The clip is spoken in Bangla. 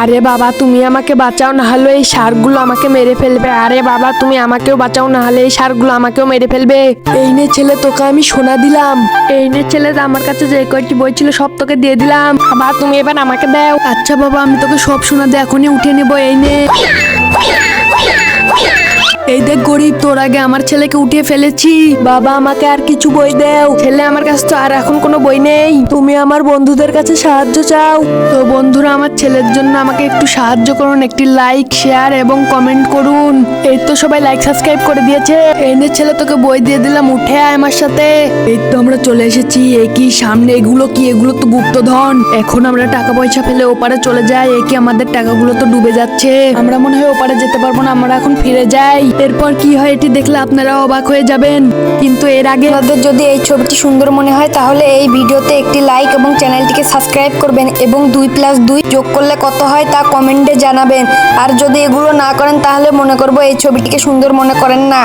আরে বাবা তুমি আমাকে বাঁচাও, না হলে এই ষাঁড়গুলো আমাকে মেরে ফেলবে। আরে বাবা তুমি আমাকেও বাঁচাও, না হলে এই ষাঁড়গুলো আমাকেও মেরে ফেলবে। এই নে ছেলে, তোকে আমি সোনা দিলাম। এই নে ছেলে, আমার কাছে যে কয়টি বই ছিল সব তোকে দিয়ে দিলাম। বাবা তুমি এবার আমাকে দাও। আচ্ছা বাবা, আমি তোকে সব সোনা দিয়ে এখনই উঠে নেবো। এই নে। এই দেখ গরিব, তোর আগে আমার ছেলেকে উঠিয়ে ফেলেছি। বাবা আমাকে আর কিছু বই দাও। ছেলে আমার কাছে তো আর এখন কোনো বই নেই। তুমি আমার বন্ধুদের কাছে সাহায্য চাও। তো বন্ধুরা, আমার ছেলের জন্য আমাকে একটু সাহায্য করুন। একটি লাইক, শেয়ার এবং কমেন্ট করুন। এই তো সবাই লাইক সাবস্ক্রাইব করে দিয়েছে। এই নে ছেলে, তোকে বই দিয়ে দিলাম, উঠে আয় আমার সাথে। এই তো আমরা চলে এসেছি। এই কি সামনে, এগুলো কি? এগুলো তো গুপ্তধন। এখন আমরা টাকা পয়সা ফেলে ওপারে চলে যাই। এই কি আমাদের টাকাগুলো তো ডুবে যাচ্ছে। আমরা মনে হয় ওপারে যেতে পারবো না। আমরা এখন ফিরে যাই। এরপর কি হয় এটি দেখলে আপনারা অবাক হয়ে যাবেন। কিন্তু এর আগে আপনাদের যদি এই ছবিটি সুন্দর মনে হয় তাহলে এই ভিডিওতে একটি লাইক এবং চ্যানেলটিকে সাবস্ক্রাইব করবেন এবং 2+2 যোগ করলে কত হয় তা কমেন্টে জানাবেন। আর যদি এগুলো না করেন তাহলে মনে করব এই ছবিটিকে সুন্দর মনে করেন না।